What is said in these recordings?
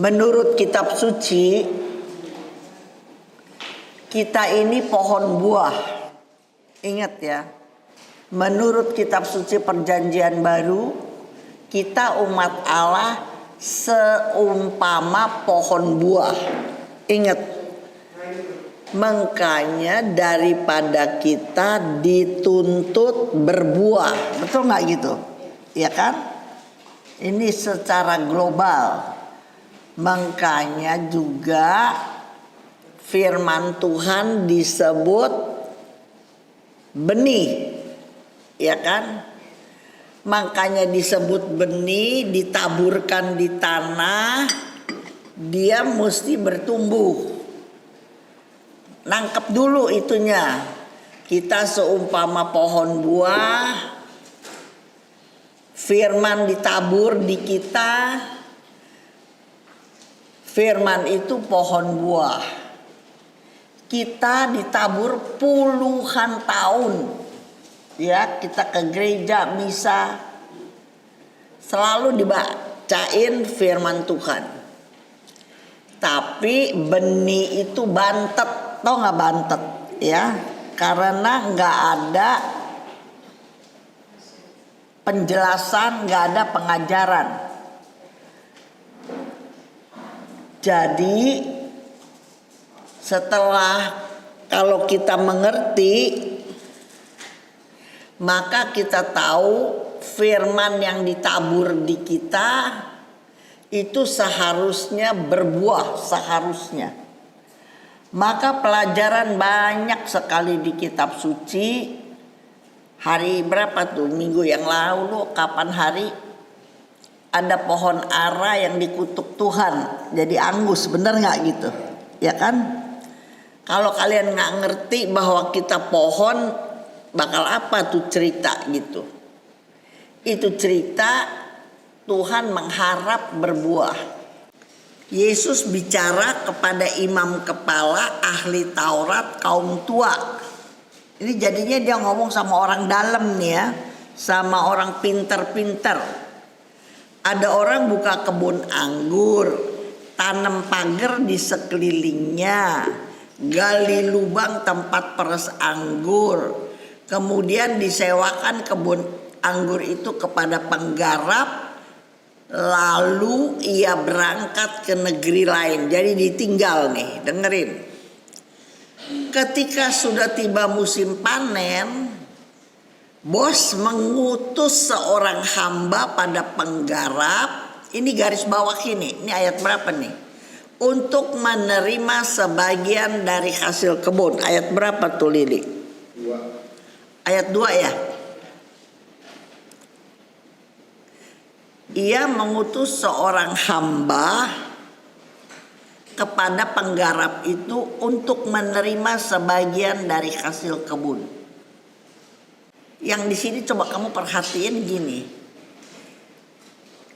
Menurut kitab suci, kita ini pohon buah. Ingat ya, menurut kitab suci perjanjian baru, kita umat Allah seumpama pohon buah. Ingat, makanya daripada kita dituntut berbuah. Betul gak gitu? Ya kan? Ini secara global. Makanya juga firman Tuhan disebut benih, ya kan? Makanya disebut benih, ditaburkan di tanah, dia mesti bertumbuh. Nangkep dulu itunya. Kita seumpama pohon buah, firman ditabur di kita. Firman itu pohon buah. Kita ditabur puluhan tahun. Ya, kita ke gereja misa, selalu dibacain firman Tuhan. Tapi benih itu bantet, tau gak bantet? Ya, karena gak ada penjelasan, gak ada pengajaran. Jadi setelah kalau kita mengerti, maka kita tahu firman yang ditabur di kita itu seharusnya berbuah, seharusnya. Maka pelajaran banyak sekali di kitab suci. Hari berapa tuh? Minggu yang lalu, kapan hari? Ada pohon ara yang dikutuk Tuhan jadi angus, bener gak gitu? Ya kan? Kalau kalian gak ngerti bahwa kita pohon, bakal apa tuh cerita gitu? Itu cerita Tuhan mengharap berbuah. Yesus bicara kepada imam kepala, ahli Taurat, kaum tua. Ini jadinya dia ngomong sama orang dalam nih ya, sama orang pinter-pinter. Ada orang buka kebun anggur, tanam pagar di sekelilingnya, gali lubang tempat peres anggur, kemudian disewakan kebun anggur itu kepada penggarap, lalu ia berangkat ke negeri lain. Jadi ditinggal nih, dengerin. Ketika sudah tiba musim panen, bos mengutus seorang hamba pada penggarap. Ini garis bawah ini ayat berapa nih? Untuk menerima sebagian dari hasil kebun. Ayat berapa tuh Lili? 2. Ayat 2 ya. Ia mengutus seorang hamba kepada penggarap itu untuk menerima sebagian dari hasil kebun. Yang di sini coba kamu perhatiin gini.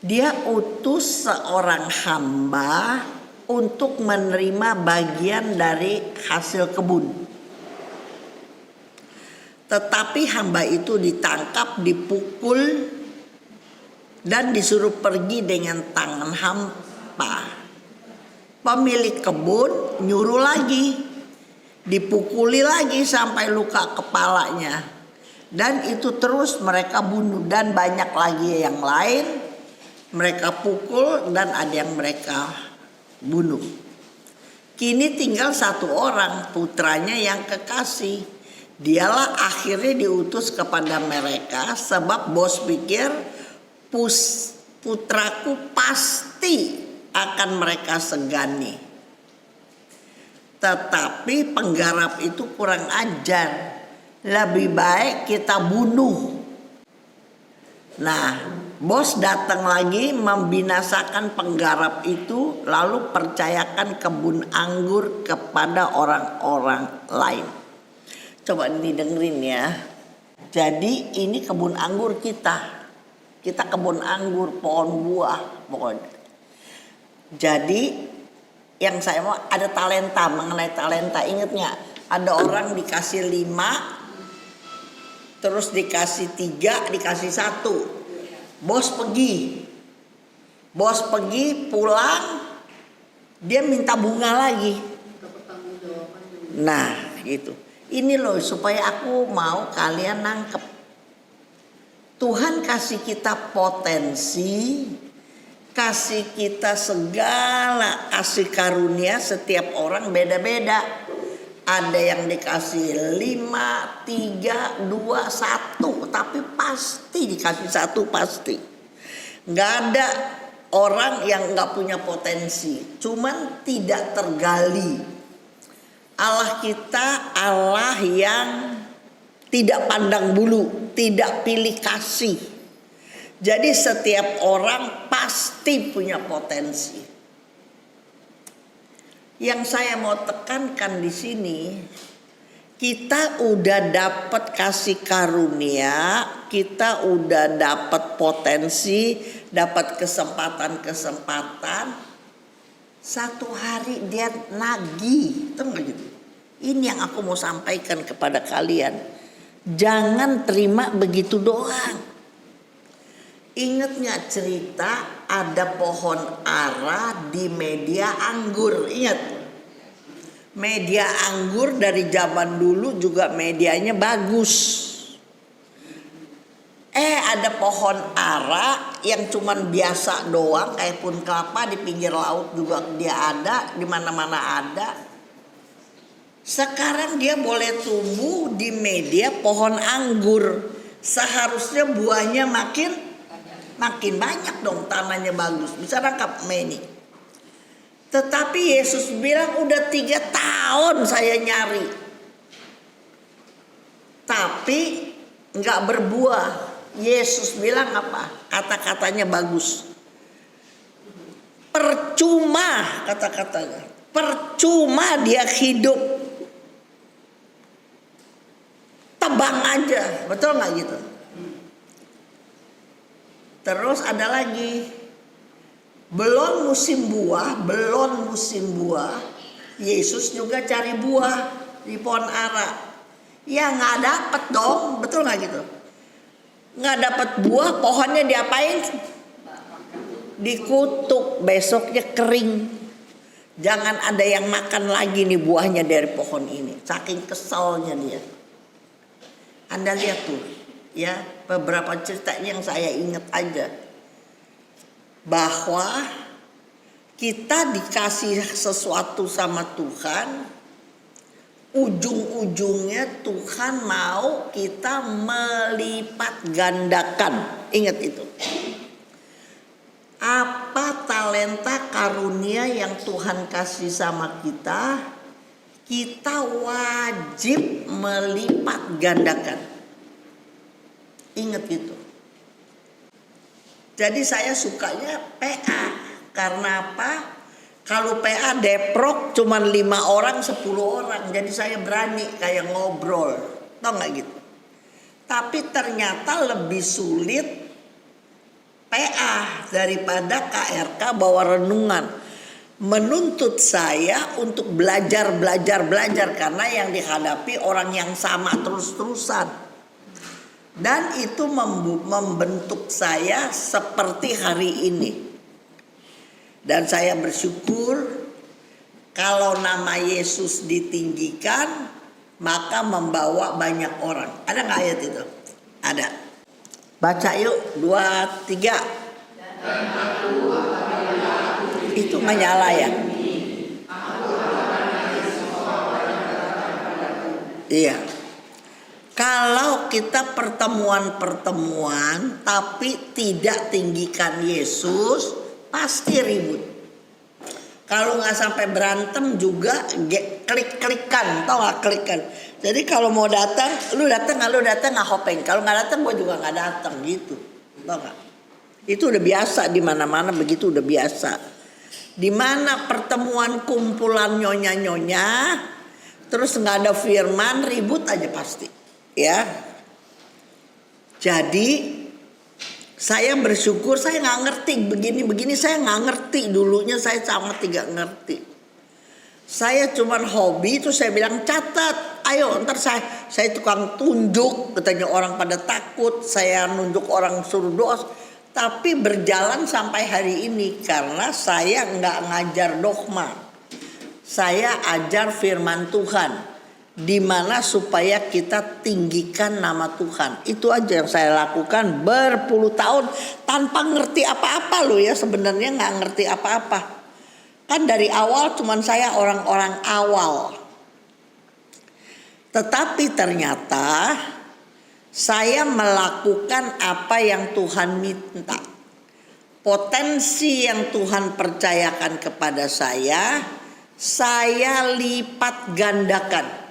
Dia utus seorang hamba untuk menerima bagian dari hasil kebun. Tetapi hamba itu ditangkap, dipukul, dan disuruh pergi dengan tangan hampa. Pemilik kebun nyuruh lagi, dipukuli lagi sampai luka kepalanya. Dan itu terus mereka bunuh, dan banyak lagi yang lain mereka pukul dan ada yang mereka bunuh. Kini tinggal satu orang, putranya yang kekasih. Dialah akhirnya diutus kepada mereka, sebab bos pikir putraku pasti akan mereka segani. Tetapi penggarap itu kurang ajar. Lebih baik kita bunuh. Nah, bos datang lagi membinasakan penggarap itu, lalu percayakan kebun anggur kepada orang-orang lain. Coba dengerin ya. Jadi ini kebun anggur kita. Kita kebun anggur, pohon buah pokoknya. Jadi yang saya mau ada talenta, mengenai talenta, ingat nggak? Ada orang dikasih 5, terus dikasih 3, dikasih 1. Bos pergi pulang, dia minta bunga lagi. Nah gitu. Ini loh supaya aku mau kalian nangkep. Tuhan kasih kita potensi, kasih kita segala kasih karunia, setiap orang beda-beda. Ada yang dikasih 5, 3, 2, 1, tapi pasti dikasih 1 pasti. Nggak ada orang yang nggak punya potensi, cuman tidak tergali. Allah kita Allah yang tidak pandang bulu, tidak pilih kasih. Jadi setiap orang pasti punya potensi. Yang saya mau tekankan di sini, kita udah dapat kasih karunia, kita udah dapat potensi, dapat kesempatan. Satu hari dia nagih, tahu nggak gitu? Ini yang aku mau sampaikan kepada kalian. Jangan terima begitu doang. Ingat nggak cerita ada pohon ara di media anggur? Ingat? Media anggur dari zaman dulu juga medianya bagus. Ada pohon ara yang cuman biasa doang, kayak pun kelapa di pinggir laut juga dia ada, di mana-mana ada. Sekarang dia boleh tumbuh di media pohon anggur. Seharusnya buahnya makin banyak dong, tanahnya bagus, bisa rangkap ini. Tetapi Yesus bilang udah 3 tahun saya nyari, tapi nggak berbuah. Yesus bilang apa? Kata-katanya bagus. Percuma, kata-katanya. Percuma dia hidup. Tebang aja, betul nggak gitu? Terus ada lagi. Belum musim buah, Yesus juga cari buah di pohon ara. Ya nggak dapet dong, betul nggak gitu? Nggak dapat buah, pohonnya diapain? Dikutuk, besoknya kering. Jangan ada yang makan lagi nih buahnya dari pohon ini. Saking kesalnya dia. Anda lihat tuh, ya beberapa cerita yang saya ingat aja. Bahwa kita dikasih sesuatu sama Tuhan. Ujung-ujungnya Tuhan mau kita melipat gandakan. Ingat itu. Apa talenta karunia yang Tuhan kasih sama kita, kita wajib melipat gandakan. Ingat itu. Jadi saya sukanya PA. Karena apa? Kalau PA deprok cuman 5 orang 10 orang. Jadi saya berani kayak ngobrol. Tau gak gitu? Tapi ternyata lebih sulit PA daripada KRK bawa renungan. Menuntut saya untuk belajar. Karena yang dihadapi orang yang sama terus-terusan. Dan itu membentuk saya seperti hari ini. Dan saya bersyukur kalau nama Yesus ditinggikan, maka membawa banyak orang. Ada nggak ayat itu? Ada. Baca yuk, 2, 3. Itu nggak nyala ya? Iya. Kalau kita pertemuan tapi tidak tinggikan Yesus, pasti ribut. Kalau nggak sampai berantem juga klik-klikan, tau nggak klikan. Jadi kalau mau datang, lu datang nggak hopeng. Kalau nggak datang, gue juga nggak datang gitu, tau nggak? Itu udah biasa di mana-mana begitu udah biasa. Di mana pertemuan kumpulan nyonya, terus nggak ada firman, ribut aja pasti, ya. Jadi saya bersyukur, saya nggak ngerti begini saya nggak ngerti dulunya, saya sangat tidak ngerti. Saya cuman hobi, itu saya bilang catat, ayo ntar saya tukang tunjuk, katanya orang pada takut, saya nunjuk orang suruh doa. Tapi berjalan sampai hari ini karena saya nggak ngajar dogma. Saya ajar firman Tuhan. Di mana supaya kita tinggikan nama Tuhan. Itu aja yang saya lakukan berpuluh tahun tanpa ngerti apa-apa loh ya, sebenarnya nggak ngerti apa-apa. Kan dari awal cuman saya orang-orang awal. Tetapi ternyata saya melakukan apa yang Tuhan minta. Potensi yang Tuhan percayakan kepada saya lipat gandakan.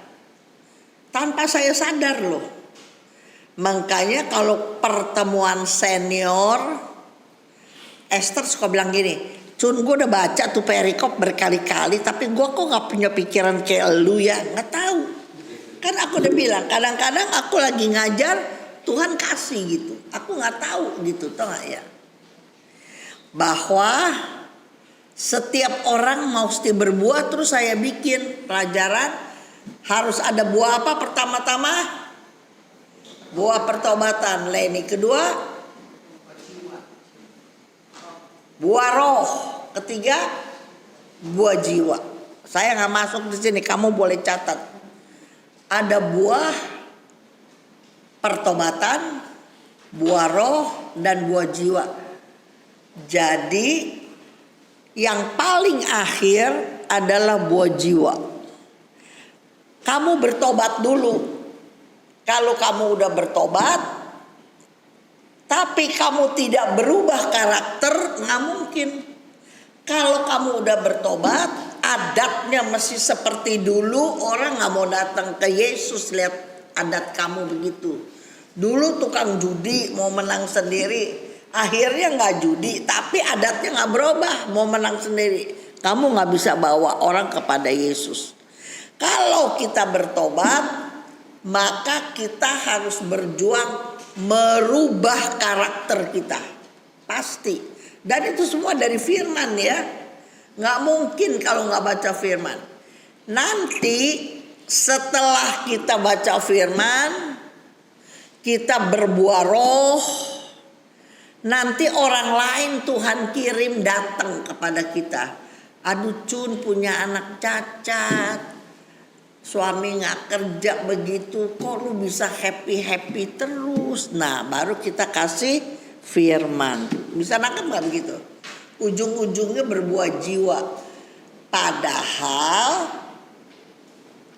Tanpa saya sadar loh. Makanya kalau pertemuan senior, Esther suka bilang gini, Cun, gue udah baca tuh perikop berkali-kali, tapi gue kok gak punya pikiran kayak lu ya. Gak tahu. Kan aku udah bilang, kadang-kadang aku lagi ngajar, Tuhan kasih gitu. Aku gak tahu gitu, tau gak ya. Bahwa setiap orang mesti berbuah, terus saya bikin pelajaran. Harus ada buah apa pertama-tama? Buah pertobatan. Leni kedua, buah roh. Ketiga, buah jiwa. Saya nggak masuk di sini. Kamu boleh catat. Ada buah pertobatan, buah roh, dan buah jiwa. Jadi yang paling akhir adalah buah jiwa. Kamu bertobat dulu. Kalau kamu udah bertobat, tapi kamu tidak berubah karakter, nggak mungkin. Kalau kamu udah bertobat, adatnya masih seperti dulu. Orang nggak mau datang ke Yesus lihat adat kamu begitu. Dulu tukang judi mau menang sendiri, akhirnya nggak judi, tapi adatnya nggak berubah, mau menang sendiri. Kamu nggak bisa bawa orang kepada Yesus. Kalau kita bertobat, maka kita harus berjuang merubah karakter kita. Pasti. Dan itu semua dari firman ya. Nggak mungkin kalau nggak baca firman. Nanti setelah kita baca firman, kita berbuah roh. Nanti orang lain Tuhan kirim datang kepada kita. Aduh Cun, punya anak cacat. Suami gak kerja begitu, kok lu bisa happy-happy terus. Nah baru kita kasih firman. Bisa nangkep gak begitu? Ujung-ujungnya berbuah jiwa. Padahal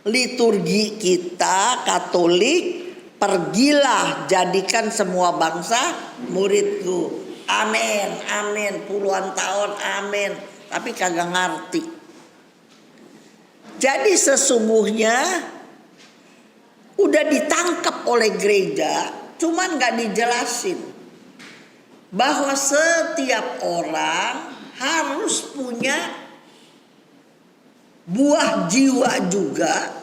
liturgi kita Katolik, pergilah jadikan semua bangsa muridku. Amin, amin, puluhan tahun amin. Tapi kagak ngerti. Jadi sesungguhnya udah ditangkap oleh gereja, cuman gak dijelasin bahwa setiap orang harus punya buah jiwa juga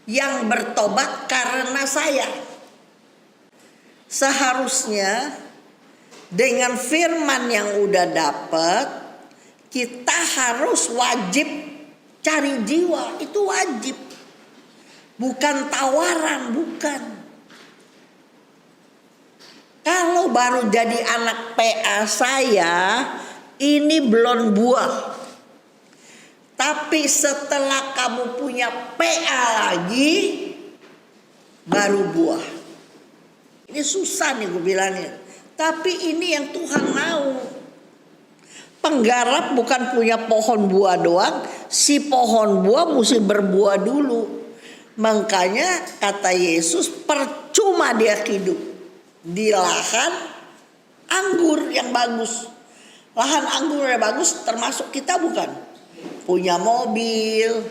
yang bertobat karena saya. Seharusnya dengan firman yang udah dapat, kita harus wajib cari jiwa, itu wajib. Bukan tawaran, bukan. Kalau baru jadi anak PA saya, ini belum buah. Tapi setelah kamu punya PA lagi, baru buah. Ini susah nih gue bilangin. Tapi ini yang Tuhan mau. Penggarap bukan punya pohon buah doang, si pohon buah mesti berbuah dulu. Makanya kata Yesus, percuma dia hidup di lahan anggur yang bagus. Lahan anggur yang bagus termasuk kita bukan? Punya mobil,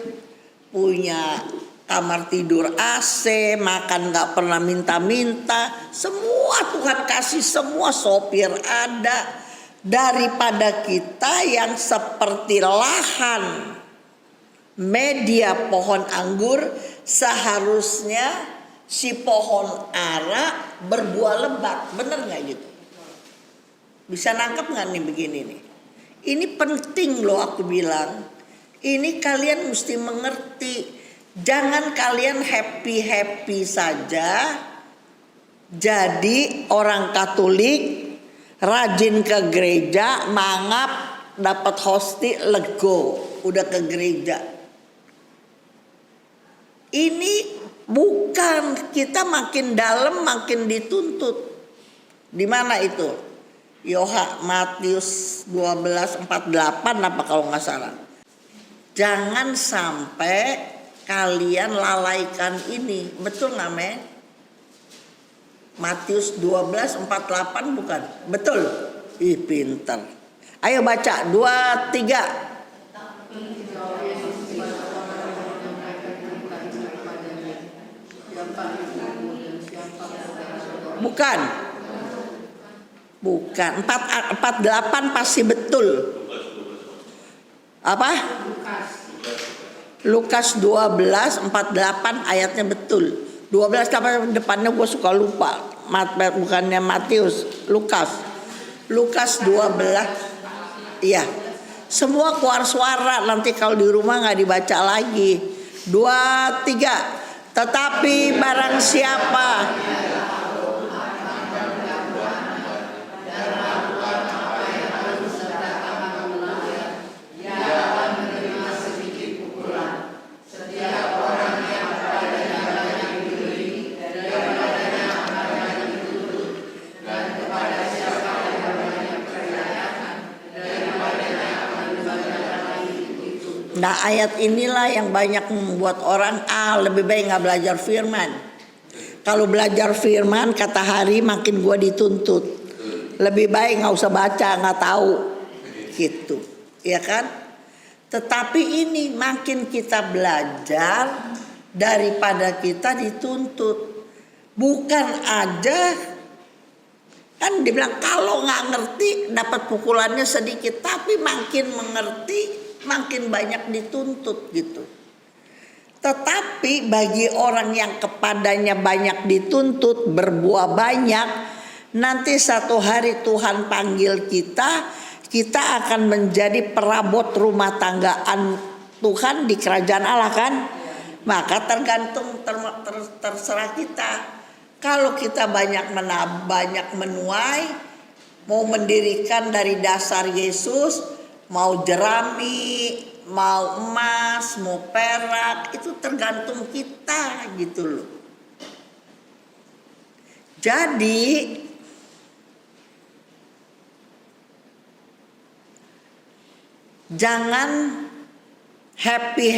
punya kamar tidur AC, makan gak pernah minta-minta. Semua Tuhan kasih, semua sopir ada. Daripada kita yang seperti lahan media pohon anggur, seharusnya si pohon ara berbuah lebat. Bener gak gitu? Bisa nangkep gak nih begini nih? Ini penting loh aku bilang. Ini kalian mesti mengerti. Jangan kalian happy-happy saja jadi orang Katolik, Rajin ke gereja, mangap, dapat hosti, lego, udah ke gereja. Ini bukan, kita makin dalam makin dituntut. Di mana itu? Matius 12:48 apa kalau nggak salah. Jangan sampai kalian lalaikan ini. Betul nggak, Men? Matius 12:48 bukan? Betul? Ih, pintar. Ayo baca 2, 3. Bukan. Bukan. 48 pasti betul. Apa? Lukas 12:48 ayatnya betul. 12 apa depannya gue suka lupa. Bukannya Matius, Lukas 12. Iya. Semua keluar suara, nanti kalau di rumah nggak dibaca lagi. 2, 3. Tetapi barang siapa Nah, ayat inilah yang banyak membuat orang lebih baik nggak belajar firman. Kalau belajar firman kata Hari makin gua dituntut. Lebih baik nggak usah baca, nggak tahu gitu, ya kan? Tetapi ini makin kita belajar daripada kita dituntut. Bukan aja kan dibilang kalau nggak ngerti dapat pukulannya sedikit, tapi makin mengerti makin banyak dituntut gitu. Tetapi bagi orang yang kepadanya banyak dituntut, berbuah banyak, nanti satu hari Tuhan panggil kita akan menjadi perabot rumah tanggaan Tuhan di kerajaan Allah kan? Maka tergantung terserah kita. Kalau kita banyak menuai, mau mendirikan dari dasar Yesus, mau jerami, mau emas, mau perak, itu tergantung kita gitu loh. Jadi jangan happy,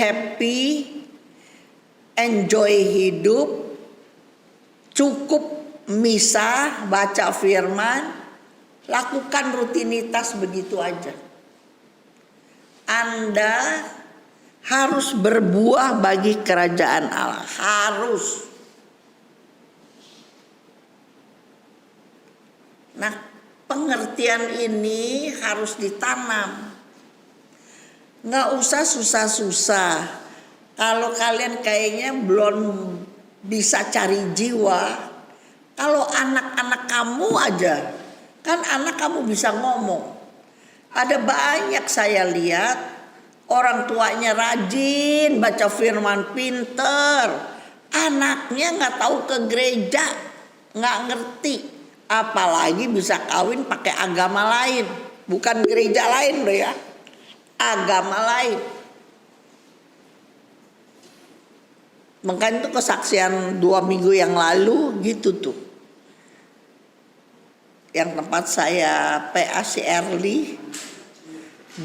enjoy hidup, cukup misa, baca firman, lakukan rutinitas begitu aja. Anda harus berbuah bagi kerajaan Allah, harus. Nah, pengertian ini harus ditanam. Nggak usah susah-susah. Kalau kalian kayaknya belum bisa cari jiwa, kalau anak-anak kamu aja, kan anak kamu bisa ngomong. Ada banyak saya lihat orang tuanya rajin baca firman, pinter, anaknya nggak tahu ke gereja, nggak ngerti, apalagi bisa kawin pakai agama lain, bukan gereja lain loh ya, agama lain. Makanya itu kesaksian 2 minggu yang lalu gitu tuh. Yang tempat saya PA si Erli,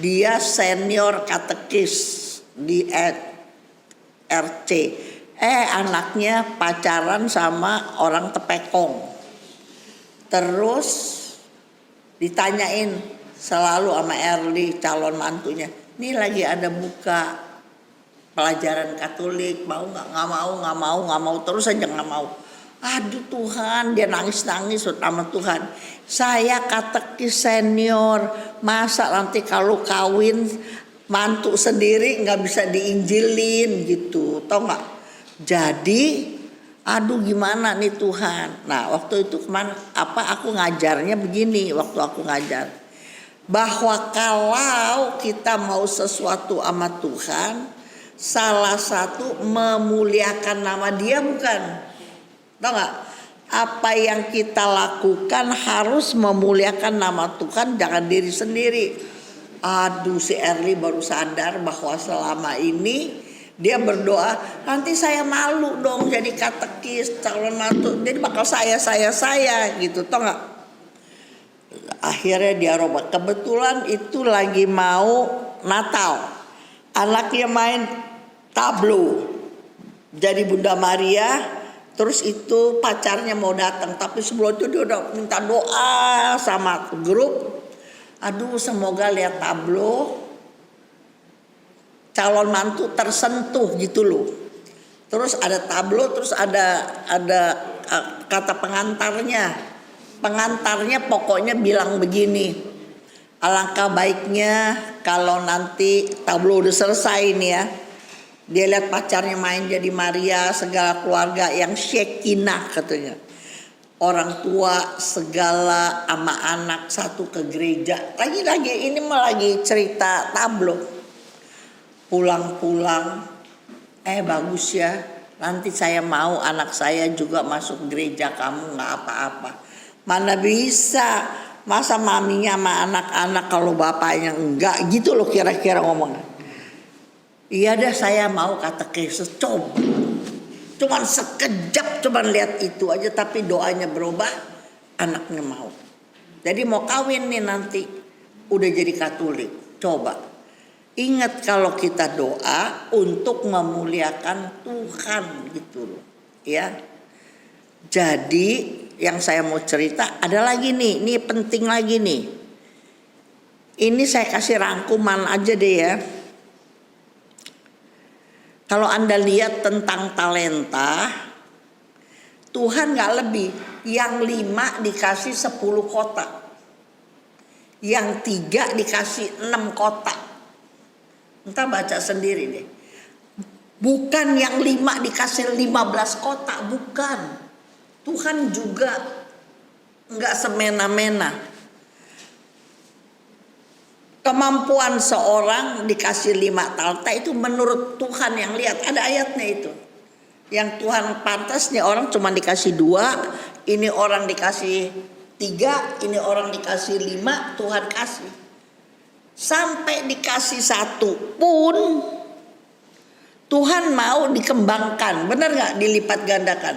dia senior katekis di RC. Anaknya pacaran sama orang Tepekong. Terus ditanyain selalu sama Erli calon mantunya, ini lagi ada buka pelajaran Katolik, mau nggak? Nggak mau terus aja nggak mau. Aduh Tuhan, dia nangis sama Tuhan. Saya katekis senior, masa nanti kalau kawin mantu sendiri nggak bisa diinjilin gitu, tau nggak? Jadi, aduh gimana nih Tuhan. Nah waktu itu aku ngajarnya begini, waktu aku ngajar bahwa kalau kita mau sesuatu sama Tuhan, salah satu memuliakan nama Dia bukan? Tahu nggak? Apa yang kita lakukan harus memuliakan nama Tuhan, jangan diri sendiri. Aduh, si Erli baru sadar bahwa selama ini dia berdoa, nanti saya malu dong jadi katekis, calon mantu, jadi bakal saya gitu, tau gak? Akhirnya dia robot. Kebetulan itu lagi mau Natal, anaknya main tablo jadi Bunda Maria. Terus itu pacarnya mau datang, tapi sebelum itu dia udah minta doa sama grup. Aduh, semoga lihat tablo calon mantu tersentuh gitu loh. Terus ada tablo, terus ada kata pengantarnya. Pengantarnya pokoknya bilang begini, alangkah baiknya kalau nanti tablo udah selesai nih ya, dia lihat pacarnya main jadi Maria, segala keluarga yang syekinah katanya. Orang tua segala ama anak satu ke gereja. Lagi-lagi ini mah lagi cerita tablo. Pulang-pulang, bagus ya. Nanti saya mau anak saya juga masuk gereja, kamu nggak apa-apa. Mana bisa, masa maminya sama anak-anak kalau bapaknya enggak gitu loh kira-kira ngomongnya. Iya dah, saya mau katekis, coba. Cuman sekejap, cuman lihat itu aja, tapi doanya berubah, anaknya mau. Jadi mau kawin nih nanti, udah jadi Katolik. Coba, ingat kalau kita doa untuk memuliakan Tuhan gitu loh, ya. Jadi yang saya mau cerita ada lagi nih, ini penting lagi nih. Ini saya kasih rangkuman aja deh ya. Kalau Anda lihat tentang talenta, Tuhan gak lebih. Yang 5 dikasih 10 kotak, yang 3 dikasih 6 kotak. Entah baca sendiri deh. Bukan yang 5 dikasih 15 kotak, bukan. Tuhan juga gak semena-mena. Kemampuan seorang dikasih 5 talenta itu menurut Tuhan yang lihat. Ada ayatnya itu. Yang Tuhan pantas nih orang cuma dikasih 2. Ini orang dikasih 3. Ini orang dikasih 5. Tuhan kasih. Sampai dikasih 1 pun Tuhan mau dikembangkan. Benar gak? Dilipat gandakan.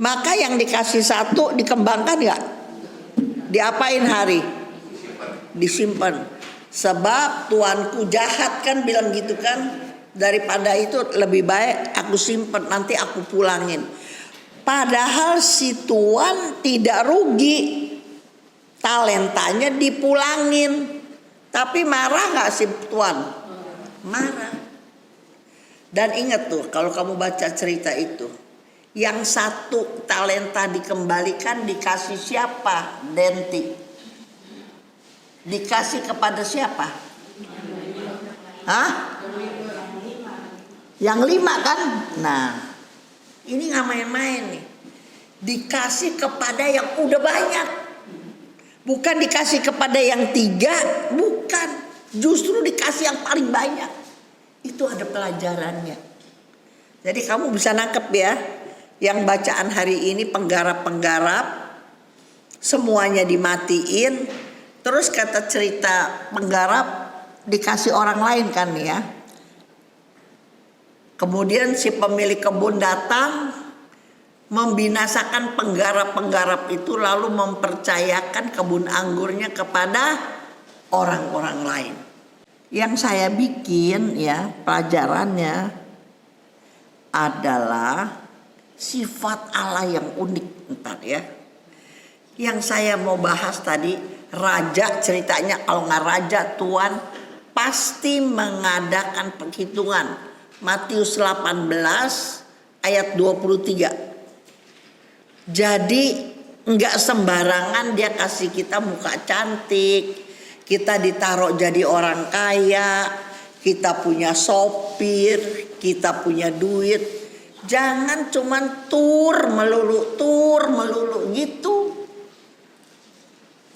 Maka yang dikasih 1 dikembangkan gak? Diapain hari? Disimpan. Sebab tuanku jahat kan bilang gitu kan. Daripada itu lebih baik aku simpen, nanti aku pulangin. Padahal si tuan tidak rugi, talentanya dipulangin. Tapi marah gak si tuan? Marah. Dan ingat tuh kalau kamu baca cerita itu, yang 1 talenta dikembalikan dikasih siapa? Denti. Dikasih kepada siapa? Hah? Yang 5 kan? Nah, ini gak main-main nih. Dikasih kepada yang udah banyak. Bukan dikasih kepada yang 3. Bukan. Justru dikasih yang paling banyak. Itu ada pelajarannya. Jadi kamu bisa nangkep ya. Yang bacaan hari ini penggarap-penggarap. Semuanya dimatiin. Terus kata cerita penggarap dikasih orang lain kan ya. Kemudian si pemilik kebun datang membinasakan penggarap-penggarap itu, lalu mempercayakan kebun anggurnya kepada orang-orang lain. Yang saya bikin ya pelajarannya adalah sifat Allah yang unik. Ntar ya. Yang saya mau bahas tadi, raja ceritanya, kalau nggak raja tuan pasti mengadakan penghitungan. Matius 18 ayat 23. Jadi nggak sembarangan dia kasih kita muka cantik, kita ditaruh jadi orang kaya, kita punya sopir, kita punya duit. Jangan cuman tur melulu gitu.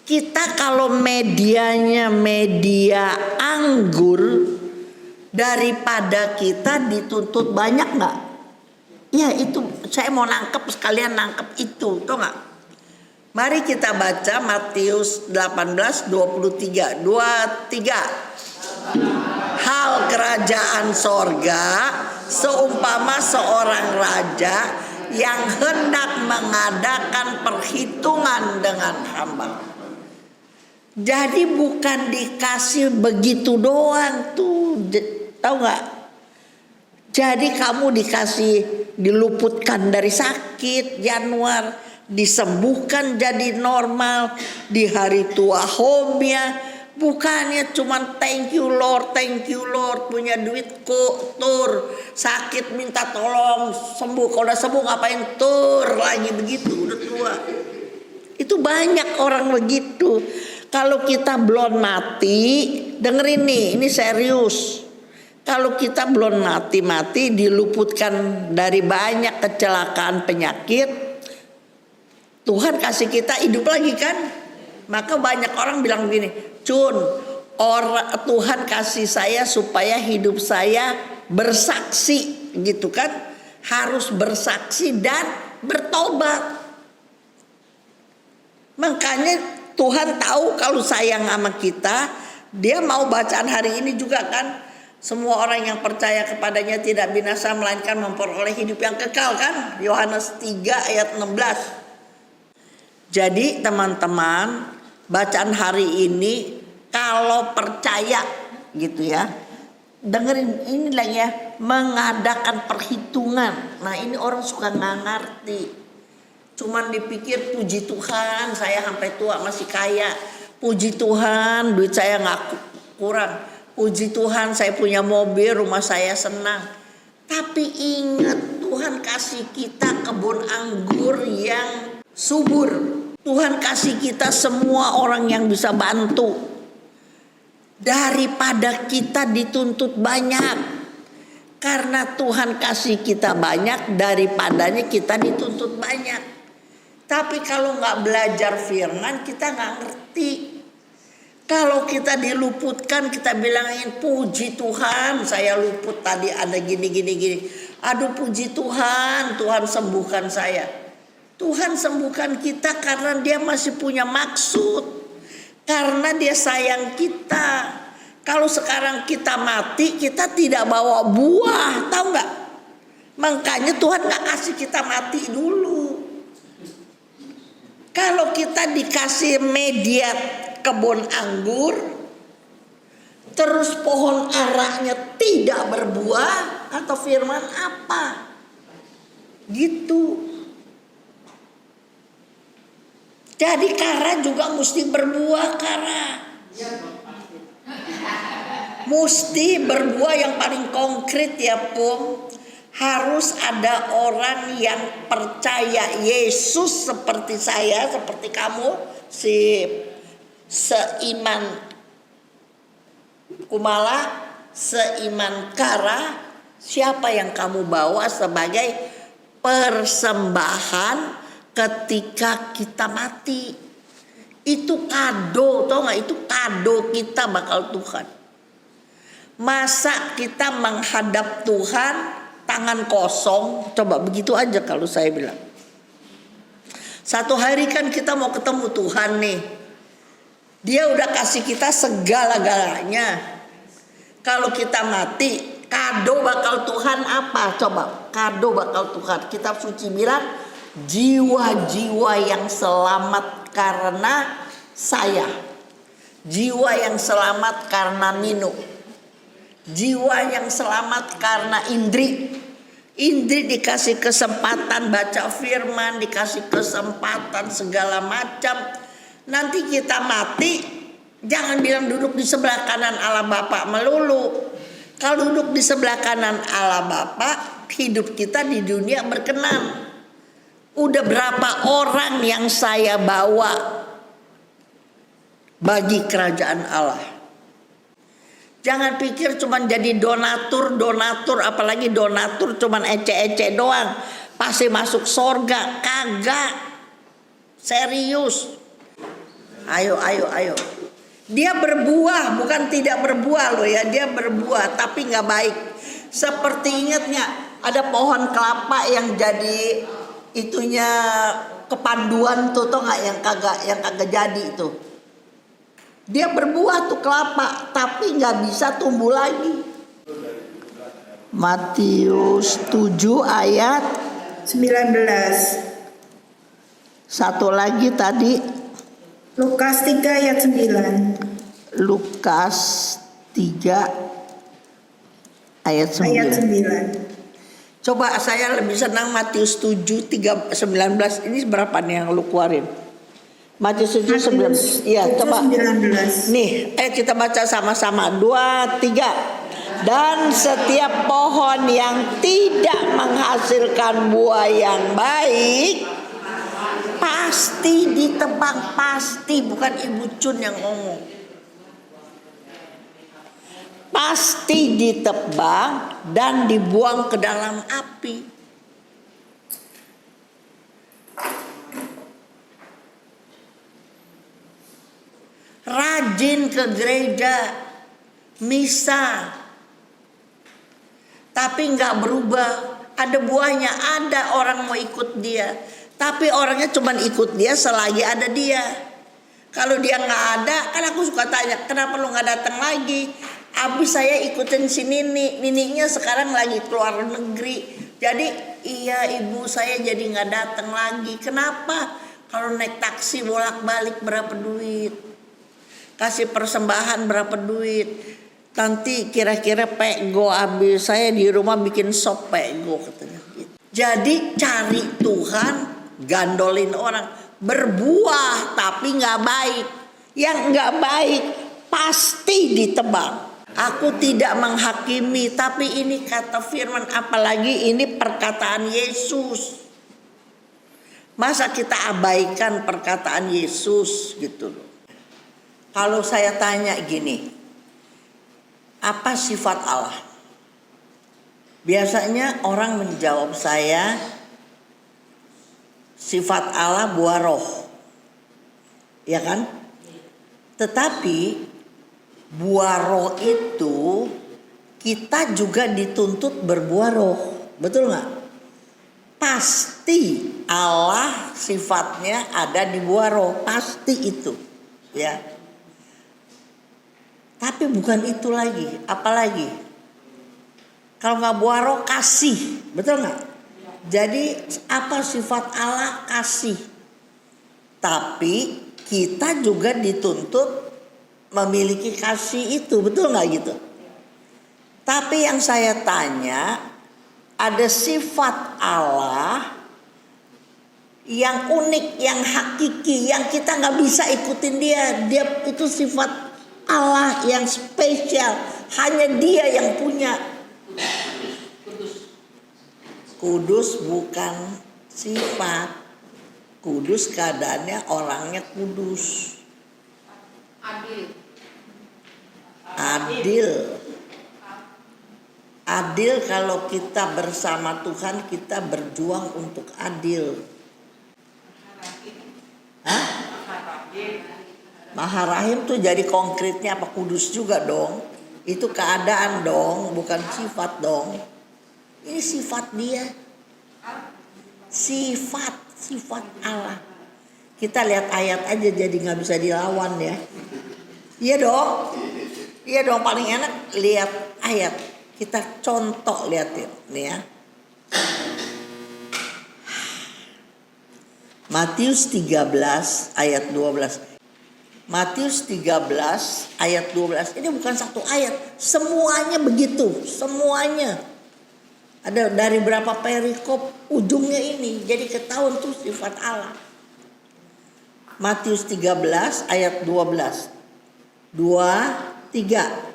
Kita kalau medianya media anggur, daripada kita dituntut banyak gak? Ya itu saya mau nangkep, sekalian nangkep itu, tau gak? Mari kita baca Matius 18:23. 23. Hal kerajaan sorga seumpama seorang raja yang hendak mengadakan perhitungan dengan hamba. Jadi bukan dikasih begitu doang tuh, tahu nggak? Jadi kamu diluputkan dari sakit Januar, disembuhkan jadi normal di hari tua homnya. Bukannya cuman thank you Lord, punya duit kok tur, sakit minta tolong sembuh, kalau udah sembuh ngapain tur lagi begitu, udah tua. Itu banyak orang begitu. Kalau kita belum mati, dengerin nih, ini serius. Kalau kita belum mati diluputkan dari banyak kecelakaan penyakit, Tuhan kasih kita hidup lagi kan? Maka banyak orang bilang begini, Cun, Tuhan kasih saya supaya hidup saya bersaksi, gitu kan? Harus bersaksi dan bertobat. Makanya Tuhan tahu kalau sayang sama kita, Dia mau bacaan hari ini juga kan? Semua orang yang percaya kepadanya tidak binasa melainkan memperoleh hidup yang kekal kan? Yohanes 3 ayat 16. Jadi teman-teman, bacaan hari ini kalau percaya gitu ya, dengerin ini lah ya, mengadakan perhitungan. Nah ini orang suka nggak ngerti, cuman dipikir puji Tuhan saya sampai tua masih kaya, puji Tuhan duit saya nggak kurang, puji Tuhan saya punya mobil, rumah saya senang. Tapi ingat, Tuhan kasih kita kebun anggur yang subur. Tuhan kasih kita semua orang yang bisa bantu. Daripada kita dituntut banyak. Karena Tuhan kasih kita banyak, daripadanya kita dituntut banyak. Tapi kalau gak belajar firman, kita gak ngerti. Kalau kita diluputkan, kita bilangin puji Tuhan, saya luput tadi ada gini. Aduh puji Tuhan, Tuhan sembuhkan saya. Tuhan sembuhkan kita karena Dia masih punya maksud, karena Dia sayang kita. Kalau sekarang kita mati, kita tidak bawa buah, tahu nggak? Makanya Tuhan nggak kasih kita mati dulu. Kalau kita dikasih media kebun anggur, terus pohon aranya tidak berbuah, atau firman apa? Gitu. Jadi kara juga mesti berbuah kara. Mesti berbuah yang paling konkret ya Pum. Harus ada orang yang percaya Yesus seperti saya, seperti kamu, seiman Kumala, seiman Kara. Siapa yang kamu bawa sebagai persembahan ketika kita mati? Itu kado, tau gak? Itu kado kita bakal Tuhan. Masa kita menghadap Tuhan tangan kosong? Coba begitu aja kalau saya bilang. Satu hari kan kita mau ketemu Tuhan nih. Dia udah kasih kita segala-galanya. Kalau kita mati, kado bakal Tuhan apa? Coba, kado bakal Tuhan. Kitab suci bilang, jiwa-jiwa yang selamat karena saya, jiwa yang selamat karena Nino, jiwa yang selamat karena Indri dikasih kesempatan baca firman, dikasih kesempatan segala macam. Nanti kita mati, jangan bilang duduk di sebelah kanan Allah Bapa melulu. Kalau duduk di sebelah kanan Allah Bapa, hidup kita di dunia berkenan. Udah berapa orang yang saya bawa bagi kerajaan Allah. Jangan pikir cuman jadi donatur, apalagi donatur cuman ece-ece doang pasti masuk sorga. Kagak. Serius. Ayo. Dia berbuah, bukan tidak berbuah loh ya. Dia berbuah tapi gak baik. Seperti ingatnya Ada pohon kelapa yang jadi itunya kepanduan tuh, tau nggak, yang kagak jadi itu. Dia berbuah tuh kelapa, tapi nggak bisa tumbuh lagi. Matius 7 ayat 19. satu lagi tadi. Lukas 3 ayat 9. Lukas 3 ayat 9. Ayat 9. Coba saya lebih senang Matius 7 3 19. Ini berapa nih yang lu keluarin? Matius 7 19. Iya, coba. 19. Nih, kita baca sama-sama. 2 3. Dan setiap pohon yang tidak menghasilkan buah yang baik pasti ditebang, pasti, bukan Ibu Cun yang ngomong. Pasti ditebang dan dibuang ke dalam api. Rajin ke gereja, misa, tapi nggak berubah. Ada buahnya, ada orang mau ikut dia, tapi orangnya cuma ikut dia selagi ada dia. Kalau dia nggak ada, kan aku suka tanya, kenapa lu nggak datang lagi? Abis saya ikutin si Nininya sekarang lagi keluar negeri. Jadi iya ibu saya jadi nggak datang lagi. Kenapa? Kalau naik taksi bolak-balik berapa duit? Kasih persembahan berapa duit? Nanti kira-kira pego habis, saya di rumah bikin sop pego katanya gitu. Jadi cari Tuhan, gandolin orang, berbuah tapi nggak baik. Yang nggak baik pasti ditebang. Aku tidak menghakimi, tapi ini kata firman, apalagi ini perkataan Yesus. Masa kita abaikan perkataan Yesus gitu loh. Kalau saya tanya gini, apa sifat Allah? Biasanya orang menjawab saya, sifat Allah buah roh. Ya kan? Tetapi buah roh itu kita juga dituntut berbuah roh. Betul gak? Pasti Allah sifatnya ada di buah roh. Pasti itu. Ya. Tapi bukan itu lagi. Apalagi? Kalau gak buah roh, kasih. Betul gak? Jadi apa sifat Allah? Kasih. Tapi kita juga dituntut memiliki kasih itu. Betul gak gitu? Tapi yang saya tanya, ada sifat Allah yang unik, yang hakiki, yang kita gak bisa ikutin dia. Dia itu sifat Allah yang spesial, hanya dia yang punya. Kudus bukan sifat. Kudus keadaannya, orangnya kudus. Adil kalau kita bersama Tuhan, kita berjuang untuk adil. Hah? Maharahim tuh jadi konkretnya apa? Kudus juga dong. Itu keadaan dong, bukan sifat dong. Ini sifat dia. Sifat Allah. Kita lihat ayat aja jadi gak bisa dilawan ya. Iya dong, paling enak lihat ayat. Kita contoh liatin nih ya. Matius 13 ayat 12. Matius 13 ayat 12. Ini bukan satu ayat, semuanya begitu, semuanya. Ada dari berapa perikop ujungnya ini. Jadi ketahuan tuh sifat Allah. Matius 13 ayat 12. 2 3.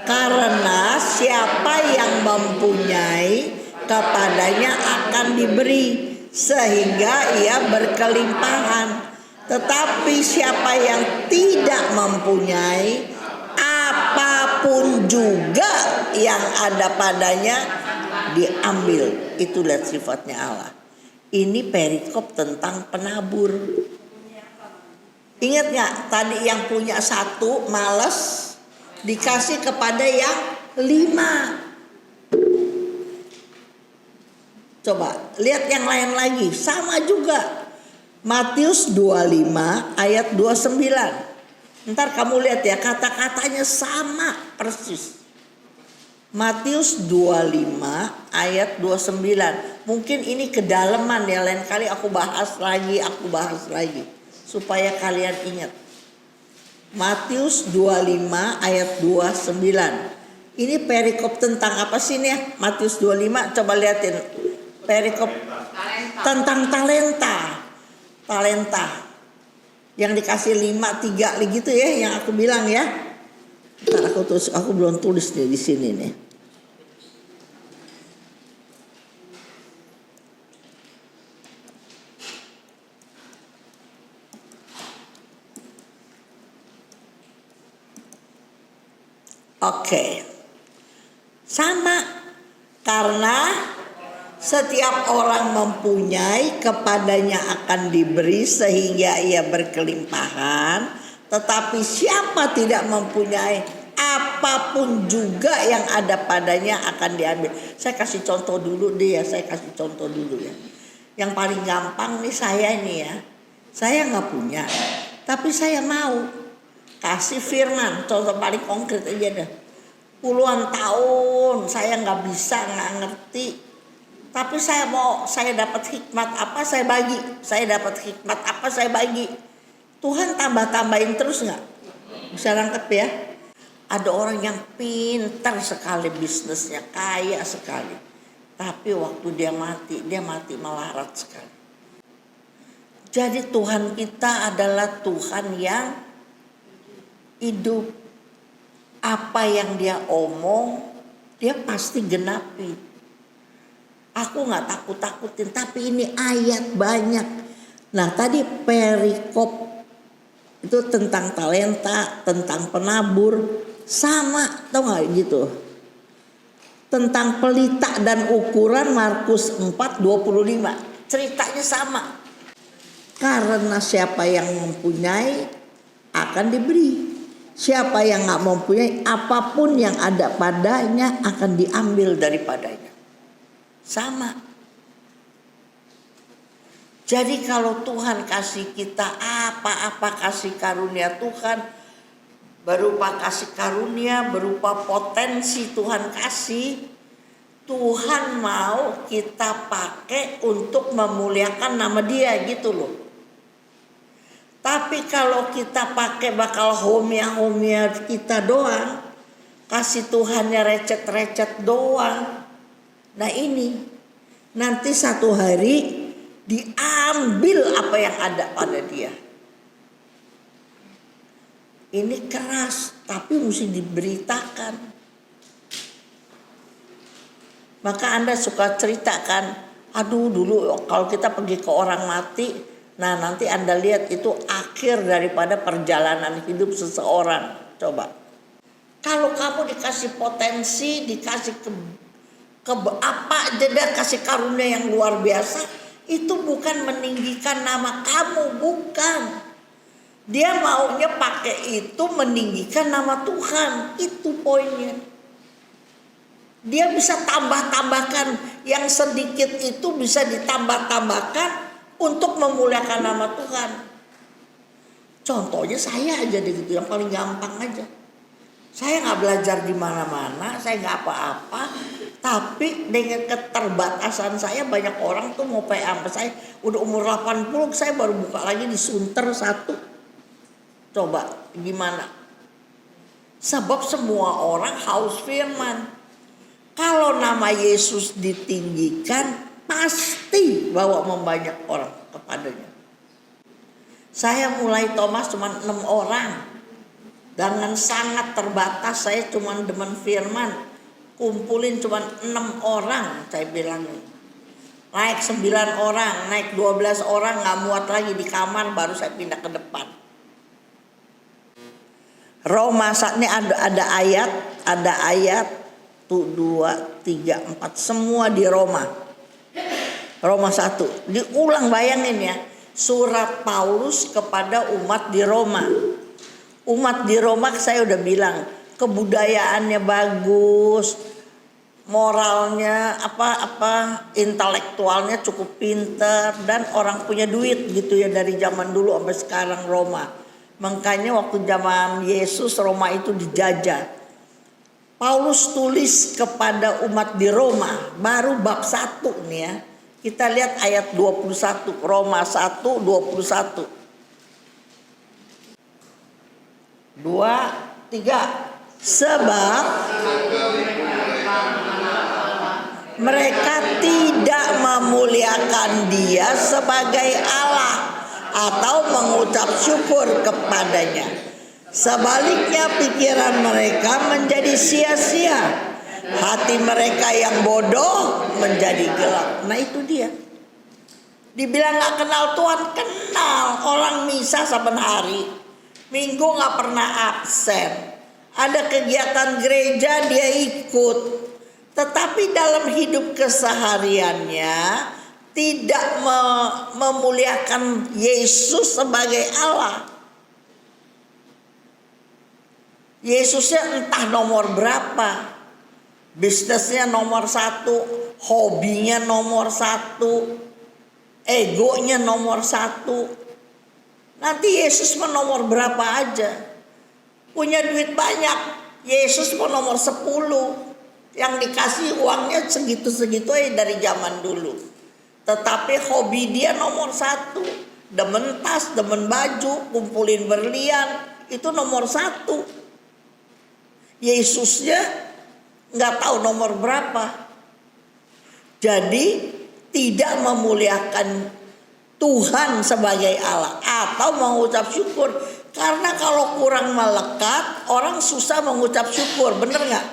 Karena siapa yang mempunyai, kepadanya akan diberi, sehingga ia berkelimpahan. Tetapi siapa yang tidak mempunyai, apapun juga yang ada padanya diambil. Itu lihat sifatnya Allah. Ini perikop tentang penabur. Ingat gak tadi yang punya 1 malas dikasih kepada yang 5. Coba lihat yang lain lagi, sama juga. Matius 25 ayat 29. Ntar kamu lihat ya, kata-katanya sama persis. Matius 25 ayat 29. Mungkin ini kedalaman ya, lain kali aku bahas lagi supaya kalian ingat. Matius 25 ayat 29. Ini perikop tentang apa sih nih ya? Matius 25, coba liatin. Perikop tentang talenta. Yang dikasih 5, 3 gitu ya, yang aku bilang ya. Ntar aku belum tulis nih di sini nih. Oke. Sama, karena setiap orang mempunyai, kepadanya akan diberi sehingga ia berkelimpahan. Tetapi siapa tidak mempunyai, apapun juga yang ada padanya akan diambil. Saya kasih contoh dulu deh ya, Yang paling gampang nih saya ini ya. Saya nggak punya, tapi saya mau kasih firman. Contoh paling konkret aja deh. Puluhan tahun saya nggak bisa, nggak ngerti. Tapi saya dapat hikmat apa saya bagi. Tuhan tambah-tambahin terus nggak? Bisa nangkep ya? Ada orang yang pintar sekali bisnisnya, kaya sekali. Tapi waktu dia mati melarat sekali. Jadi Tuhan kita adalah Tuhan yang hidup. Apa yang dia omong, dia pasti genapi. Aku gak takut-takutin, tapi ini ayat banyak. Nah tadi perikop itu tentang talenta, tentang penabur, sama, tau gak gitu. Tentang pelita dan ukuran Markus 4:25, ceritanya sama. Karena siapa yang mempunyai akan diberi. Siapa yang gak mempunyai, apapun yang ada padanya akan diambil daripadanya. Sama. Jadi kalau Tuhan kasih kita apa-apa kasih karunia Tuhan, berupa kasih karunia, berupa potensi Tuhan kasih, Tuhan mau kita pakai untuk memuliakan nama Dia gitu loh. Tapi kalau kita pakai bakal homia kita doang, kasih Tuhannya recet-recet doang. Nah ini nanti satu hari diambil apa yang ada pada dia. Ini keras tapi mesti diberitakan. Maka Anda suka ceritakan, aduh dulu kalau kita pergi ke orang mati, nah nanti Anda lihat itu akhir daripada perjalanan hidup seseorang. Coba. Kalau kamu dikasih potensi, dikasih kasih karunia yang luar biasa, itu bukan meninggikan nama kamu, bukan. Dia maunya pakai itu meninggikan nama Tuhan, itu poinnya. Dia bisa tambahkan yang sedikit itu bisa ditambahkan untuk memuliakan nama Tuhan. Contohnya saya aja deh gitu, yang paling gampang aja. Saya nggak belajar di mana-mana, saya nggak apa-apa. Tapi dengan keterbatasan saya, banyak orang tuh mau PA sama saya. Udah umur 80, saya baru buka lagi di Sunter 1. Coba gimana? Sebab semua orang haus firman. Kalau nama Yesus ditinggikan, pasti bawa membanyak orang kepadanya. Saya mulai Thomas cuma 6 orang. Dengan sangat terbatas, saya cuma demen firman. Kumpulin cuma 6 orang, saya bilang. Naik 9 orang, naik 12 orang, gak muat lagi di kamar, baru saya pindah ke depan. Roma saat ini ada ayat tuh 2, 3, 4 semua di Roma. Roma 1. Diulang, bayangin ya. Surat Paulus kepada umat di Roma. Umat di Roma saya udah bilang kebudayaannya bagus, moralnya intelektualnya cukup pinter dan orang punya duit gitu ya dari zaman dulu sampai sekarang Roma. Makanya waktu zaman Yesus Roma itu dijajah. Paulus tulis kepada umat di Roma baru bab 1 nih ya. Kita lihat ayat 21, Roma 1 21. 2, 3. Sebab mereka tidak memuliakan Dia sebagai Allah atau mengucap syukur kepadanya. Sebaliknya pikiran mereka menjadi sia-sia. Hati mereka yang bodoh menjadi gelap. Nah itu dia. Dibilang gak kenal Tuhan, kenal. Orang misa saben hari, Minggu gak pernah absen. Ada kegiatan gereja dia ikut. Tetapi dalam hidup kesehariannya tidak memuliakan Yesus sebagai Allah. Yesusnya entah nomor berapa. Bisnisnya nomor 1, hobinya nomor 1, egonya nomor 1. Nanti Yesus mau nomor berapa aja. Punya duit banyak, Yesus mau nomor 10. Yang dikasih uangnya segitu-segitu aja dari zaman dulu. Tetapi hobi dia nomor 1. Demen tas, demen baju, kumpulin berlian, itu nomor 1. Yesusnya nggak tahu nomor berapa. Jadi tidak memuliakan Tuhan sebagai Allah atau mengucap syukur. Karena kalau kurang melekat, orang susah mengucap syukur, bener nggak?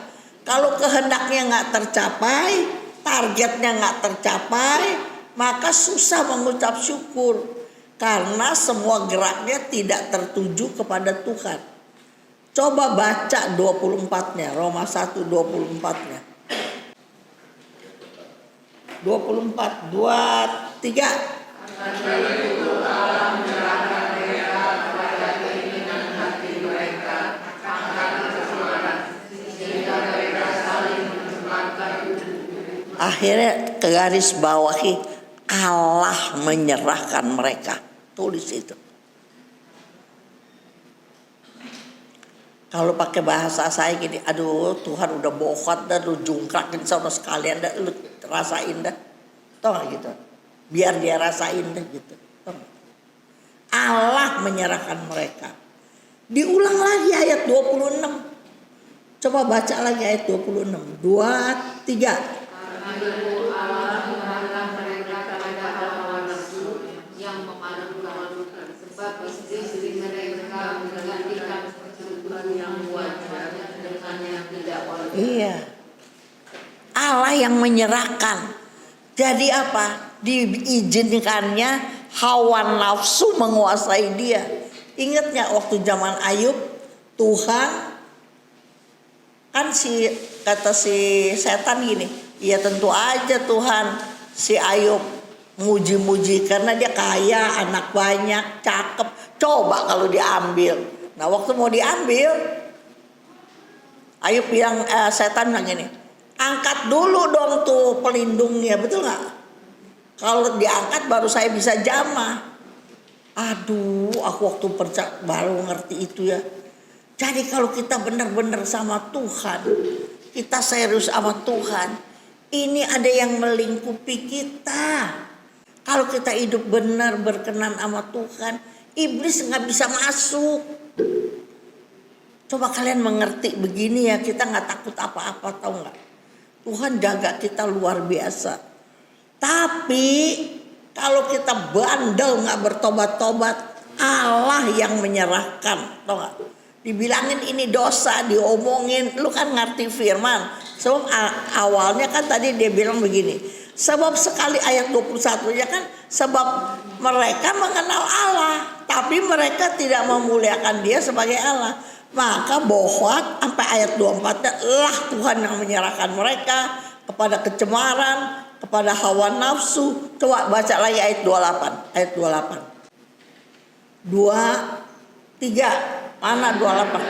Kalau kehendaknya nggak tercapai, targetnya nggak tercapai, maka susah mengucap syukur. Karena semua geraknya tidak tertuju kepada Tuhan. Coba baca 24-nya, Roma 1 24-nya. 24, 2, 3. Akhirnya ke garis bawahi, Allah menyerahkan mereka. Tulis itu. Kalau pakai bahasa saya gini, aduh Tuhan udah bohong dah, lu jungkrakin sama sekalian dah, lu rasain dah. Tau gak gitu? Biar dia rasain dah gitu. Allah menyerahkan mereka. Diulang lagi ayat 26. Coba baca lagi ayat 26. 2, 3. Iya. Allah yang menyerahkan. Jadi apa? Diizinkannya hawa nafsu menguasai dia. Ingat nggak waktu zaman Ayub, Tuhan kan kata si setan gini, ya tentu aja Tuhan si Ayub muji-muji karena dia kaya, anak banyak, cakep. Coba kalau diambil. Nah waktu mau diambil, Ayub bilang setan bilang gini, angkat dulu dong tuh pelindungnya, betul nggak? Kalau diangkat baru saya bisa jamah. Aduh, aku waktu baru ngerti itu ya. Jadi kalau kita benar-benar sama Tuhan, kita serius sama Tuhan, ini ada yang melingkupi kita. Kalau kita hidup benar berkenan sama Tuhan, iblis nggak bisa masuk. Coba kalian mengerti begini ya, kita nggak takut apa-apa, tahu nggak? Tuhan jaga kita luar biasa. Tapi kalau kita bandel nggak bertobat-tobat, Allah yang menyerahkan, tahu nggak? Dibilangin ini dosa, diomongin, lu kan ngerti firman. Sebab awalnya kan tadi dia bilang begini. Sebab sekali ayat 21-nya kan, sebab mereka mengenal Allah, tapi mereka tidak memuliakan Dia sebagai Allah. Maka bohong sampai ayat 24-nya lah Tuhan yang menyerahkan mereka kepada kecemaran, kepada hawa nafsu. Coba baca lagi ayat 28. Ayat 28. 2, 3. Mana 28?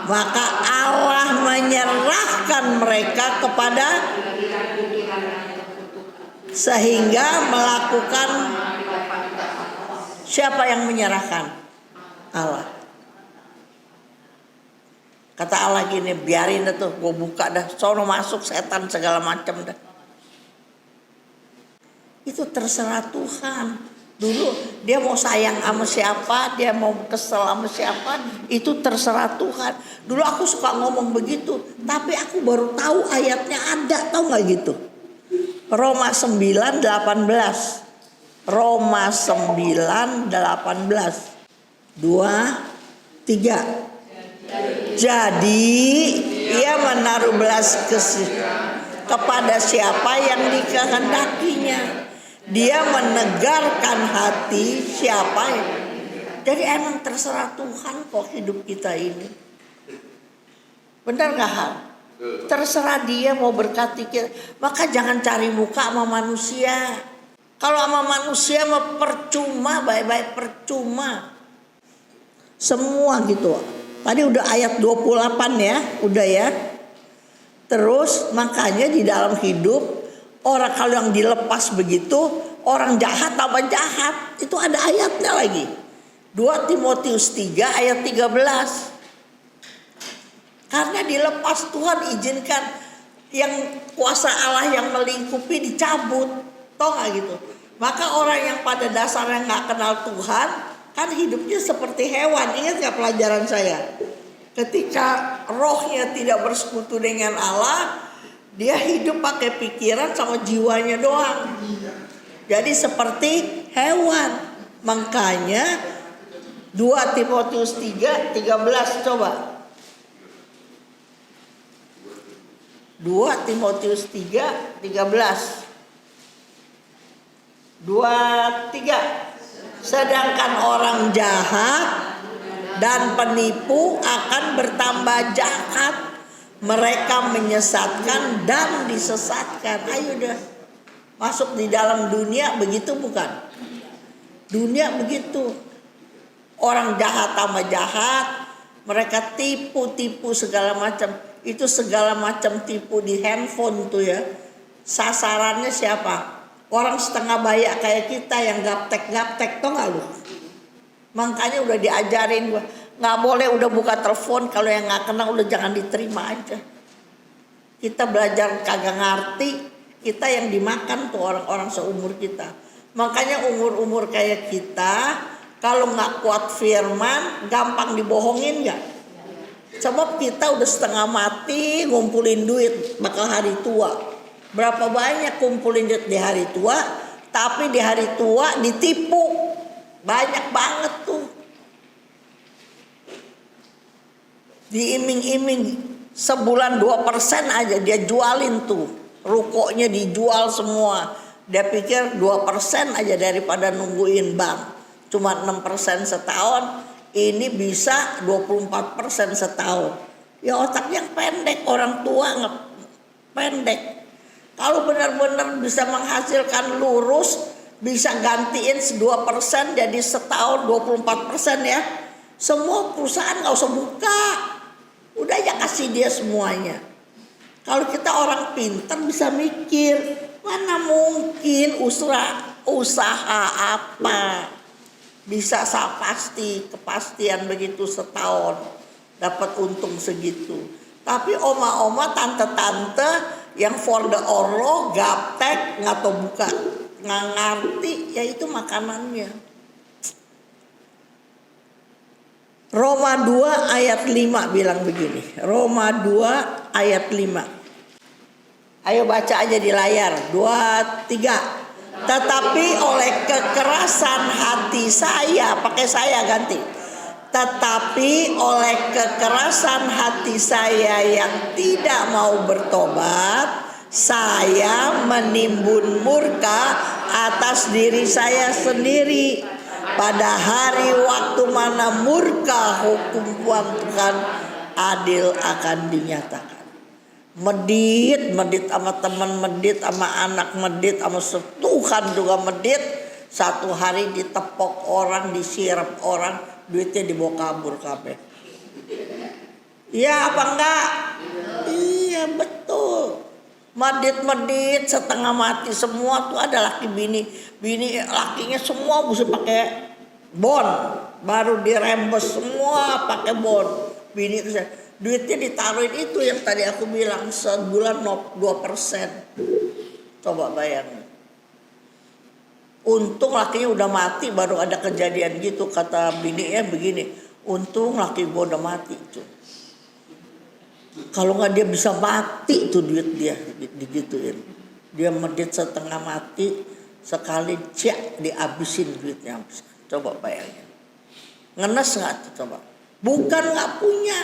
Maka Allah menyerahkan mereka kepada, sehingga melakukan. Siapa yang menyerahkan? Allah. Kata Allah gini, biarin dah tuh, gue buka dah, sono masuk setan segala macam dah. Itu terserah Tuhan. Dulu dia mau sayang sama siapa, dia mau kesel sama siapa, itu terserah Tuhan. Dulu aku suka ngomong begitu, tapi aku baru tahu ayatnya ada, tahu nggak gitu? Roma 9:18. Roma 9:18. 2, 3. Jadi ia menaruh belas kasih kepada siapa yang dikehendakinya. Dia menegarkan hati siapa yang. Jadi emang terserah Tuhan kok hidup kita ini. Benar gak Hal? Terserah dia mau berkati kita. Maka jangan cari muka sama manusia. Kalau sama manusia mah percuma, baik-baik percuma. Semua gitu. Tadi udah ayat 28 ya, udah ya. Terus makanya di dalam hidup orang kalau yang dilepas begitu, orang jahat tambah jahat. Itu ada ayatnya lagi. 2 Timotius 3 ayat 13. Karena dilepas Tuhan izinkan yang kuasa Allah yang melingkupi dicabut. Tahu gak gitu? Maka orang yang pada dasarnya gak kenal Tuhan, kan hidupnya seperti hewan. Ingat gak pelajaran saya? Ketika rohnya tidak bersekutu dengan Allah, dia hidup pakai pikiran sama jiwanya doang. Jadi seperti hewan. Makanya 2 Timotius 3:13 coba. 2 Timotius 3:13. 2:3. Sedangkan orang jahat dan penipu akan bertambah jahat. Mereka menyesatkan dan disesatkan. Ayo dah. Masuk di dalam dunia begitu bukan? Dunia begitu. Orang jahat tambah jahat. Mereka tipu-tipu segala macam. Itu segala macam tipu di handphone tuh ya. Sasarannya siapa? Orang setengah bayak kayak kita yang gaptek-gaptek, tau gak lu? Makanya udah diajarin gua, nggak boleh udah buka telepon kalau yang nggak kenal udah jangan diterima aja. Kita belajar kagak ngerti, kita yang dimakan tuh orang-orang seumur kita. Makanya umur-umur kayak kita kalau nggak kuat firman, gampang dibohongin nggak? Sebab kita udah setengah mati ngumpulin duit bakal hari tua. Berapa banyak kumpulin duit di hari tua, tapi di hari tua ditipu. Banyak banget tuh. Diiming-iming sebulan 2% aja dia jualin tuh. Rukonya dijual semua. Dia pikir 2% aja daripada nungguin bank. Cuma 6% setahun. Ini bisa 24% setahun. Ya otaknya pendek, orang tua pendek. Kalau benar-benar bisa menghasilkan lurus, bisa gantiin 2% jadi setahun 24% ya. Semua perusahaan gak usah buka. Udah aja kasih dia semuanya. Kalau kita orang pintar bisa mikir, mana mungkin usaha apa bisa kepastian begitu setahun dapat untung segitu. Tapi oma-oma, tante-tante yang for the Allah gaptek nggak tahu buka, nggak ngerti, ya itu makanannya. Roma 2 ayat 5 bilang begini. Roma 2 ayat 5. Ayo baca aja di layar. 2, 3. Tetapi oleh kekerasan hati saya, pakai saya ganti. Tetapi oleh kekerasan hati saya yang tidak mau bertobat, saya menimbun murka atas diri saya sendiri pada hari waktu mana murka hukum Tuhan adil akan dinyatakan. Medit sama teman, medit sama anak, medit sama Tuhan juga medit. Satu hari ditepok orang, disirap orang, duitnya dibawa kabur kabeh. Iya apa enggak? Iya betul. Medit-medit setengah mati semua tuh ada laki bini. Bini lakinya semua mesti pakai bon. Baru dirembes semua pakai bon. Bini duitnya ditaruhin itu yang tadi aku bilang sebulan 2%. Coba bayangin. Untung lakinya udah mati baru ada kejadian gitu, kata bininya begini. Untung laki gue udah mati itu. Kalau nggak dia bisa mati tuh duit dia digituin. Dia medit setengah mati sekali cek dihabisin duitnya. Coba bayangin. Ngenes nggak tuh coba? Bukan nggak punya,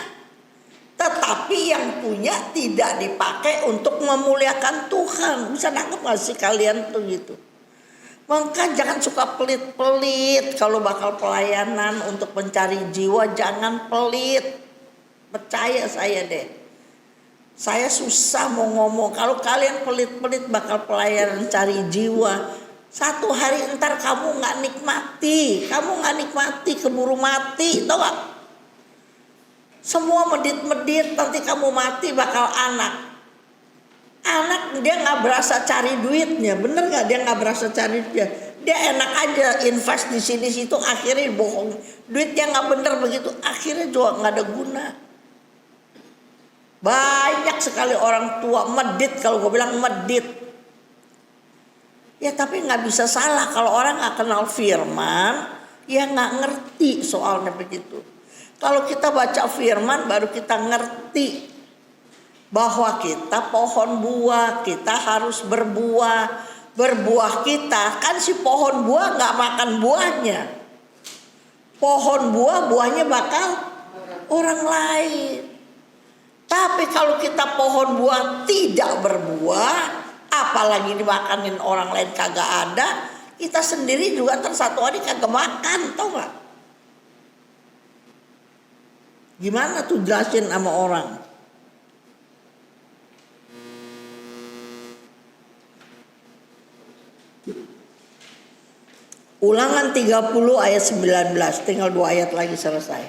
tetapi yang punya tidak dipakai untuk memuliakan Tuhan. Bisa nangkep nggak sih kalian tuh gitu? Maka jangan suka pelit-pelit kalau bakal pelayanan untuk mencari jiwa, jangan pelit. Percaya saya deh. Saya susah mau ngomong. Kalau kalian pelit-pelit bakal pelayanan cari jiwa, satu hari entar kamu nggak nikmati. Kamu nggak nikmati, keburu mati, tau gak? Semua medit-medit, nanti kamu mati bakal anak. Anak dia nggak berasa cari duitnya, bener nggak? Dia nggak berasa cari duitnya. Dia enak aja invest di sini situ, akhirnya bohong. Duitnya nggak bener begitu, akhirnya juga nggak ada guna. Banyak sekali orang tua medit, kalau gue bilang medit. Ya tapi nggak bisa salah kalau orang nggak kenal firman, ya nggak ngerti soalnya begitu. Kalau kita baca firman baru kita ngerti bahwa kita pohon buah, kita harus berbuah. Berbuah kita, kan si pohon buah gak makan buahnya. Pohon buah, buahnya bakal orang lain. Tapi kalau kita pohon buah tidak berbuah, apalagi dimakanin orang lain kagak ada, kita sendiri juga satu hari kagak makan, tau gak? Gimana tuh jelasin sama orang? Ulangan 30 ayat 19, tinggal 2 ayat lagi selesai.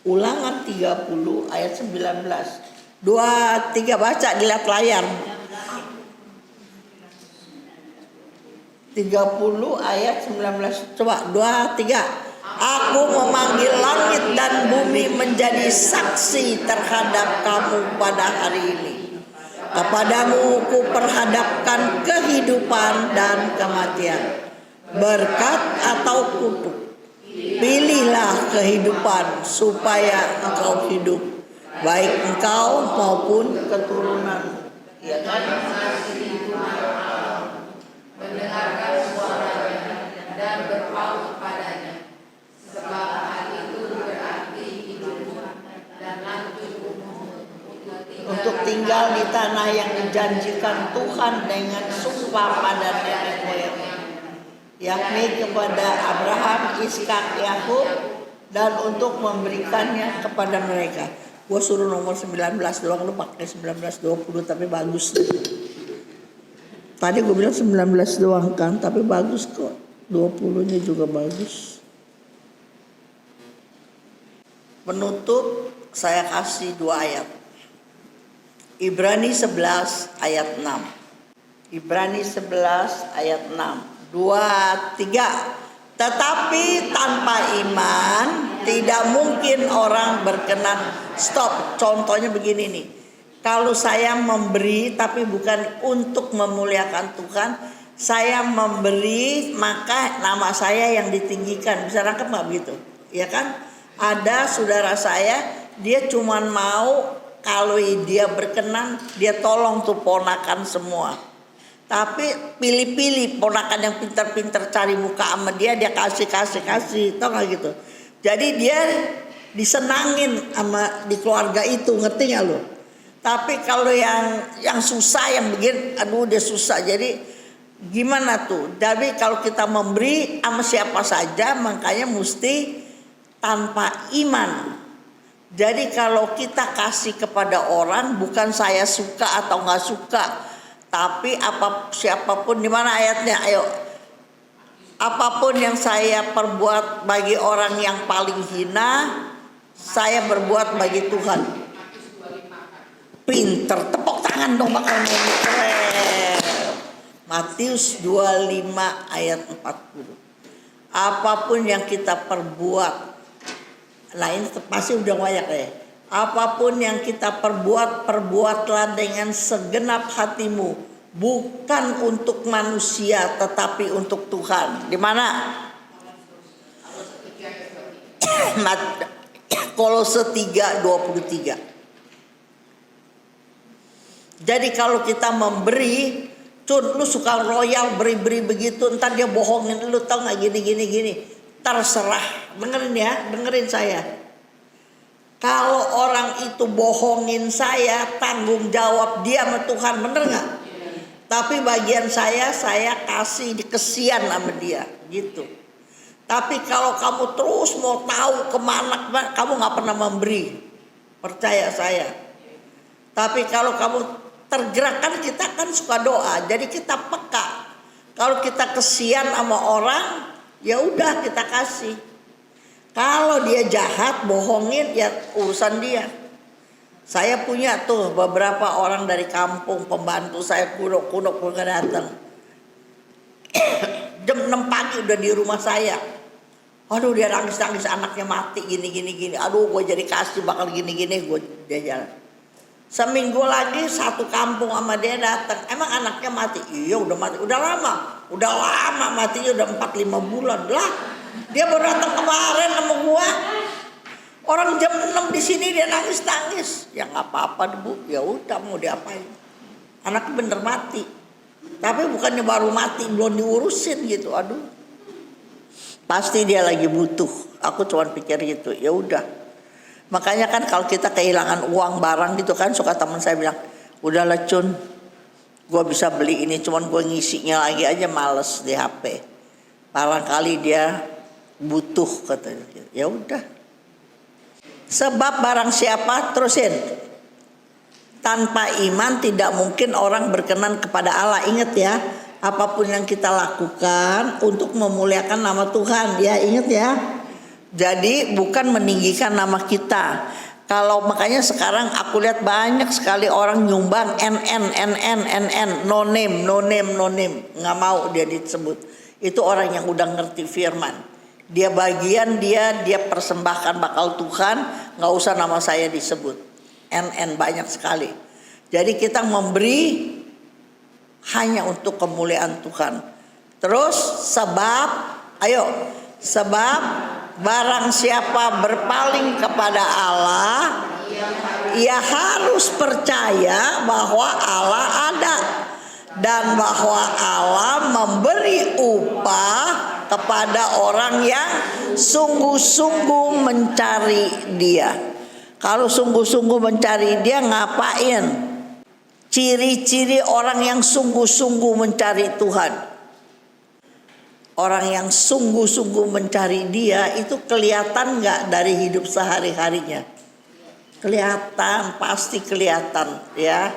Ulangan 30 ayat 19. 2, 3 baca, dilihat layar. 30 ayat 19. Coba 2, 3. Aku memanggil langit dan bumi menjadi saksi terhadap kamu pada hari ini. Kepadamu ku perhadapkan kehidupan dan kematian, berkat atau kutuk. Pilihlah kehidupan supaya engkau hidup, baik engkau maupun keturunan. Ya kan? Mendengarkan suaranya dan berpaut padanya. Sebab hal itu berarti hidupmu dan lanjutmu untuk tinggal di tanah yang dijanjikan Tuhan dengan sumpah pada nenek moyangnya, yakni kepada Abraham, Ishak, Yakub, dan untuk memberikannya kepada mereka. Gue suruh nomor 19 doang, lu pakai 19-20 tapi bagus. Tadi gue bilang 19 doang kan, tapi bagus kok. 20-nya juga bagus. Penutup saya kasih 2 ayat. Ibrani 11 ayat 6. Ibrani 11 ayat 6. 2, 3. Tetapi tanpa iman tidak mungkin orang berkenan. Stop. Contohnya begini nih. Kalau saya memberi tapi bukan untuk memuliakan Tuhan, saya memberi maka nama saya yang ditinggikan. Bisa nangkep nggak begitu? Ya kan? Ada saudara saya, dia cuman mau kalau dia berkenan, dia tolong tuh ponakan semua. Tapi pilih-pilih ponakan yang pintar-pintar cari muka sama dia kasih, tau gak gitu. Jadi dia disenangin sama di keluarga itu, ngerti gak lo? Tapi kalau yang susah, yang begini, aduh dia susah. Jadi gimana tuh? Tapi kalau kita memberi sama siapa saja, makanya mesti tanpa iman. Jadi kalau kita kasih kepada orang, bukan saya suka atau nggak suka, tapi siapapun, di mana ayatnya? Ayo, apapun yang saya perbuat bagi orang yang paling hina, saya berbuat bagi Tuhan. Pinter, tepuk tangan dong bakal nyanyi keren. Matius 25 ayat 40. Apapun yang kita perbuat, nah ini pasti udah banyak ya. Apapun yang kita perbuat, perbuatlah dengan segenap hatimu, bukan untuk manusia tetapi untuk Tuhan. Di mana? Kolose 3:23. Jadi kalau kita memberi, lu suka royal beri-beri begitu, ntar dia bohongin lu, tau nggak gini. Terserah, dengerin saya. Kalau orang itu bohongin saya, tanggung jawab dia sama Tuhan, bener nggak? Tapi bagian saya kasih kesian sama dia, gitu. Tapi kalau kamu terus mau tahu kemana, kamu nggak pernah memberi, percaya saya. Tapi kalau kamu tergerak, kan kita kan suka doa, jadi kita peka. Kalau kita kesian sama orang, ya udah kita kasih. Kalau dia jahat, bohongin, ya urusan dia. Saya punya tuh beberapa orang dari kampung, pembantu saya kuno datang. Jam 6 pagi udah di rumah saya. Aduh, dia nangis anaknya mati gini. Aduh, gue jadi kasih bakal gini gue dia jalan. Seminggu lagi satu kampung sama dia datang. Emang anaknya mati? Iya udah mati. Udah lama matinya, udah 4-5 bulan lah. Dia baru datang kemarin sama gua. Orang jam 6 di sini dia nangis. Ya nggak apa-apa Bu. Ya udah, mau diapain? Anaknya bener mati. Tapi bukannya baru mati belum diurusin gitu. Aduh. Pasti dia lagi butuh. Aku cuma pikir gitu. Ya udah. Makanya kan kalau kita kehilangan uang barang gitu kan, suka teman saya bilang, udahlah Cun, gue bisa beli ini, cuman gue ngisinya lagi aja males di HP. Barangkali dia butuh katanya. Ya udah. Sebab barang siapa, terusin. Tanpa iman tidak mungkin orang berkenan kepada Allah. Ingat ya, apapun yang kita lakukan untuk memuliakan nama Tuhan, ya ingat ya. Jadi bukan meninggikan nama kita. Kalau makanya sekarang aku lihat banyak sekali orang nyumbang NN, no name, nggak mau dia disebut. Itu orang yang udah ngerti firman. Dia bagian dia persembahkan bakal Tuhan, nggak usah nama saya disebut. NN banyak sekali. Jadi kita memberi hanya untuk kemuliaan Tuhan. Terus sebab barang siapa berpaling kepada Allah, ia harus percaya bahwa Allah ada dan bahwa Allah memberi upah kepada orang yang sungguh-sungguh mencari Dia. Kalau sungguh-sungguh mencari Dia ngapain? Ciri-ciri orang yang sungguh-sungguh mencari Tuhan. Orang yang sungguh-sungguh mencari Dia itu kelihatan gak dari hidup sehari-harinya? Kelihatan, pasti kelihatan ya.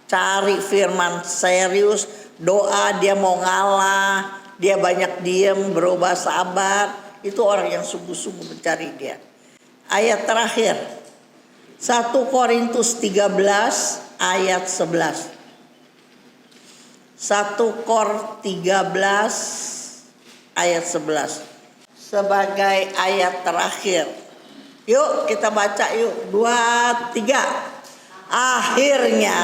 Cari firman serius, doa, dia mau ngalah, dia banyak diem, berubah sabar. Itu orang yang sungguh-sungguh mencari Dia. Ayat terakhir 1 Korintus 13 ayat 11. 1 Kor 13 ayat 11 sebagai ayat terakhir. Yuk kita baca yuk. 2, 3. Akhirnya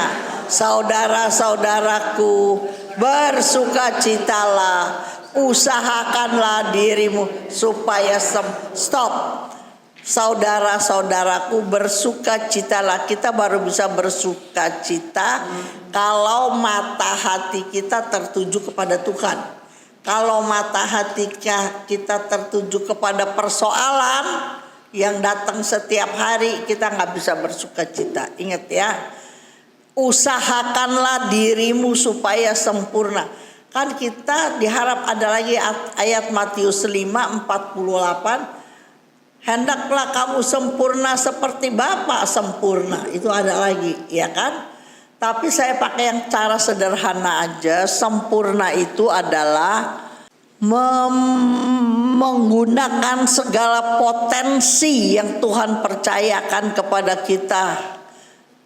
saudara-saudaraku, bersukacitalah, usahakanlah dirimu supaya stop. Saudara-saudaraku, bersukacitalah. Kita baru bisa bersukacita kalau mata hati kita tertuju kepada Tuhan. Kalau mata hati kita tertuju kepada persoalan yang datang setiap hari, kita nggak bisa bersukacita. Ingat ya, usahakanlah dirimu supaya sempurna. Kan kita diharap ada lagi ayat Matius 5:48. Hendaklah kamu sempurna seperti Bapa sempurna. Itu ada lagi, ya kan? Tapi saya pakai yang cara sederhana aja. Sempurna itu adalah menggunakan segala potensi yang Tuhan percayakan kepada kita.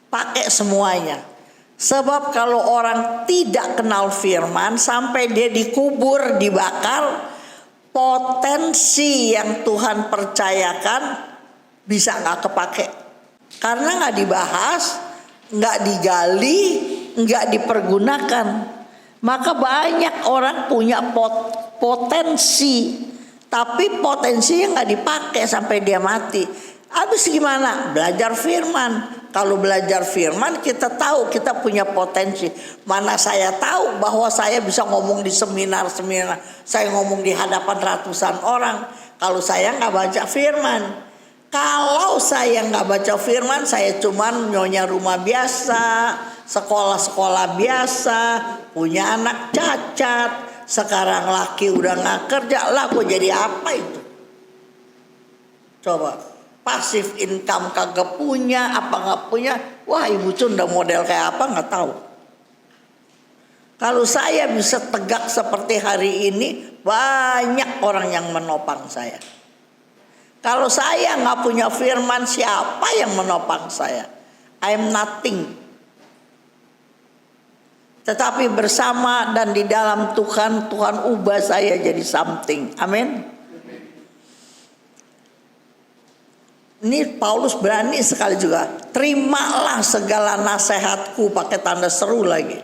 Pakai semuanya. Sebab kalau orang tidak kenal firman, sampai dia dikubur, dibakar, potensi yang Tuhan percayakan bisa gak kepake. Karena gak dibahas, gak digali, gak dipergunakan. Maka banyak orang punya potensi, tapi potensinya gak dipakai sampai dia mati. Habis gimana? Belajar firman. Kalau belajar firman kita tahu kita punya potensi. Mana saya tahu bahwa saya bisa ngomong di seminar-seminar. Saya ngomong di hadapan ratusan orang. Kalau saya nggak baca firman. Kalau saya nggak baca firman, saya cuman nyonya rumah biasa, sekolah-sekolah biasa, punya anak cacat. Sekarang laki udah nggak kerja, lah kok jadi apa itu? Coba. Pasif income kagak punya, apa nggak punya? Wah, Ibu Cunda model kayak apa nggak tahu. Kalau saya bisa tegak seperti hari ini, banyak orang yang menopang saya. Kalau saya nggak punya firman, siapa yang menopang saya? I'm nothing. Tetapi bersama dan di dalam Tuhan, Tuhan ubah saya jadi something. Amin. Ini Paulus berani sekali juga. Terimalah segala nasihatku, pakai tanda seru lagi.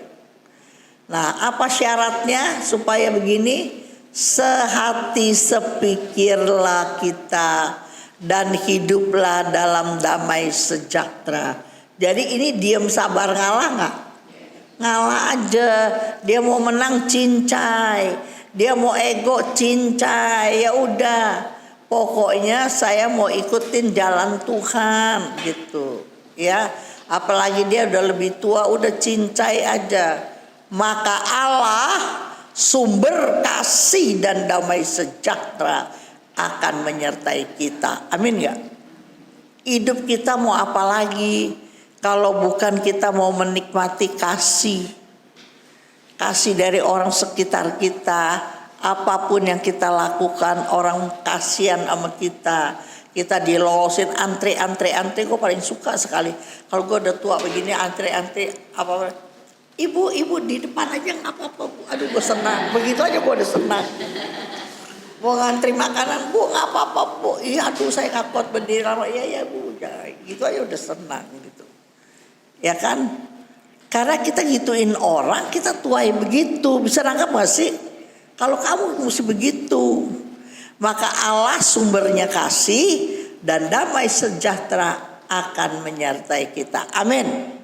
Nah, apa syaratnya supaya begini? Sehati sepikirlah kita dan hiduplah dalam damai sejahtera. Jadi ini diam sabar ngalah nggak? Ngalah aja. Dia mau menang cincai, dia mau ego cincai, ya udah. Pokoknya saya mau ikutin jalan Tuhan gitu, ya. Apalagi dia udah lebih tua, udah cincai aja. Maka Allah sumber kasih dan damai sejahtera akan menyertai kita. Amin gak? Hidup kita mau apa lagi kalau bukan kita mau menikmati kasih dari orang sekitar kita. Apapun yang kita lakukan, orang kasihan sama kita. Kita dilolosin antri. Gue paling suka sekali. Kalau gue udah tua begini antri apa. Ibu di depan aja nggak apa-apa. Aduh gue senang. Begitu aja gue udah senang. Mau ngantri makanan, Bu nggak apa-apa Bu. Iya aduh saya nggak kuat berdiri lama. Iya Bu. Gitu aja udah senang gitu. Ya kan? Karena kita gituin orang, kita tuai begitu. Bisa nangkap gak sih? Kalau kamu mesti begitu, maka Allah sumbernya kasih dan damai sejahtera akan menyertai kita. Amin.